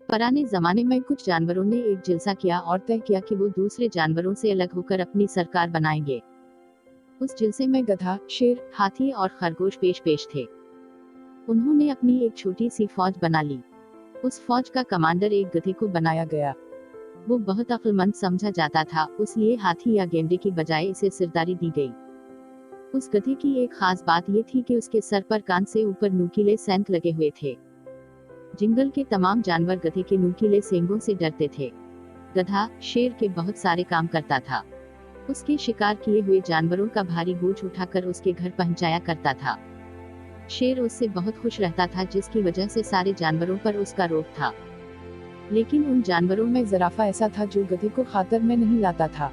पुराने जमाने में कुछ जानवरों ने एक जलसा किया और तय किया कि वो दूसरे जानवरों से अलग होकर अपनी सरकार बनाएंगे। उस जलसे में गधा, शेर, हाथी और खरगोश पेश थे। उन्होंने अपनी एक छोटी सी फौज बना ली। उस फौज का कमांडर एक गधे को बनाया गया। वो बहुत अक्लमंद समझा जाता था, इसलिए हाथी या गेंडे की बजाय इसे सिरदारी दी गई। उस गधे की एक खास बात ये थी कि उसके सर पर कान से ऊपर नुकीले सेंट लगे हुए थे। जंगल के तमाम जानवर गधे के नुकीले सींगों से डरते थे। गधा शेर के बहुत सारे काम करता था। उसके शिकार किए हुए जानवरों का भारी बोझ उठाकर उसके घर पहुंचाया करता था। शेर उससे बहुत खुश रहता था, जिसकी वजह से सारे जानवरों पर उसका रोब था। लेकिन उन जानवरों में ज़राफ़ा ऐसा था जो गधे को खातर में नहीं लाता था।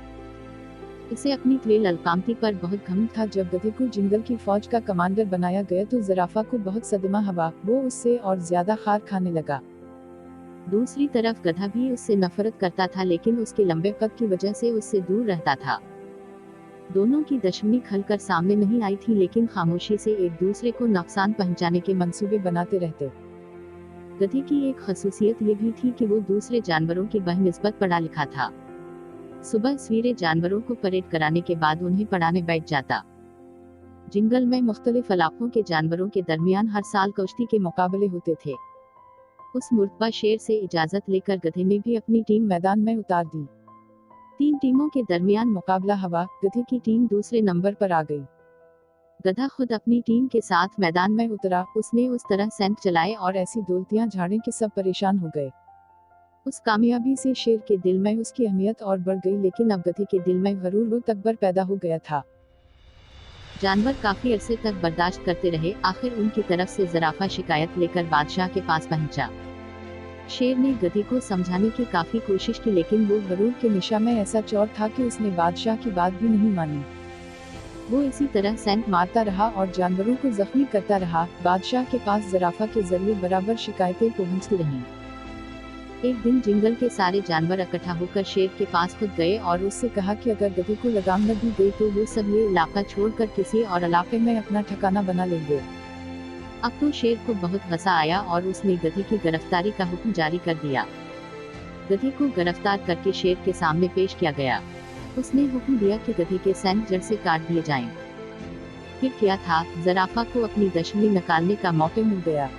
इसे अपनी तेल अलकामती पर बहुत घमंड था। जब गधे को जंगल की फौज का कमांडर बनाया गया तो ज़राफ़ा को बहुत सदमा हुआ। वो उससे और ज्यादा खार खाने लगा। दूसरी तरफ गधा भी उससे नफरत करता था, लेकिन उसके लंबे कद की वजह से उससे दूर रहता था। दोनों की दुश्मनी खलकर सामने नहीं आई थी, लेकिन खामोशी से एक दूसरे को नुकसान पहुंचाने के मंसूबे बनाते रहते। गधे की एक खसूसियत ये भी थी कि वो दूसरे जानवरों की बनिस्बत पढ़ा लिखा था। सुबह सवेरे जानवरों को परेड कराने के बाद उन्हें पढ़ाने बैठ जाता। जंगल में मुख्तलिफ इलाकों के जानवरों के दरमियान हर साल कुश्ती के मुकाबले होते थे। उस मुर्तबा शेर से इजाजत लेकर गधे ने भी अपनी टीम मैदान में उतार दी। 3 टीमों के दरमियान मुकाबला हुआ। गधे की टीम दूसरे नंबर पर आ गई। गधा खुद अपनी टीम के साथ मैदान में उतरा। उसने उस तरह सेंट चलाए और ऐसी दौलतियां झाड़े कि सब परेशान हो गए। उस कामयाबी से शेर के दिल में उसकी अहमियत और बढ़ गई, लेकिन अब गधे के दिल में गरूर व तकबर पैदा हो गया था। जानवर काफी अरसे तक बर्दाश्त करते रहे। आखिर उनकी तरफ से ज़राफ़ा शिकायत लेकर बादशाह के पास पहुंचा। शेर ने गधे को समझाने की काफी कोशिश की, लेकिन वो गरूर के निशा में ऐसा चौर था कि उसने बादशाह की बात भी नहीं मानी। वो इसी तरह सेंट मारता रहा और जानवरों को जख्मी करता रहा। बादशाह के पास ज़राफ़ा के जरिए बराबर शिकायतें पहुंचती रहीं। एक दिन जंगल के सारे जानवर इकट्ठा होकर शेर के पास खुद गए और उससे कहा कि अगर गधे को लगाम न दी गई तो वो सब ये इलाका छोड़कर किसी और इलाके में अपना ठिकाना बना लेंगे। अब तो शेर को बहुत गुस्सा आया और उसने गधे की गिरफ्तारी का हुक्म जारी कर दिया। गधे को गिरफ्तार करके शेर के सामने पेश किया गया। उसने हुक्म दिया कि गधे के सेंट जड़ से काट दिए जाएं। फिर क्या था, ज़राफ़ा को अपनी दुश्मनी निकालने का मौका मिल गया।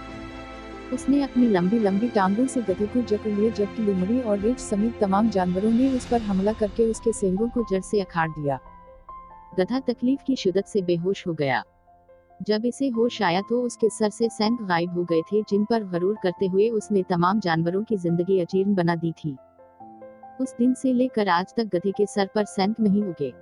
उसने अपनी लंबी लंबी टांगों से गधे को जकड़ लिया, जबकि लोमड़ी और रीछ समेत तमाम जानवरों ने उस पर हमला करके उसके सींगों को जड़ से अखाड़ दिया। गधा तकलीफ की शिद्दत से बेहोश हो गया। जब इसे होश आया तो उसके सर से सेंट गायब हो गए थे, जिन पर गरूर करते हुए उसने तमाम जानवरों की जिंदगी अजीर्ण बना दी थी। उस दिन से लेकर आज तक गधे के सर पर सेंट नहीं उगे।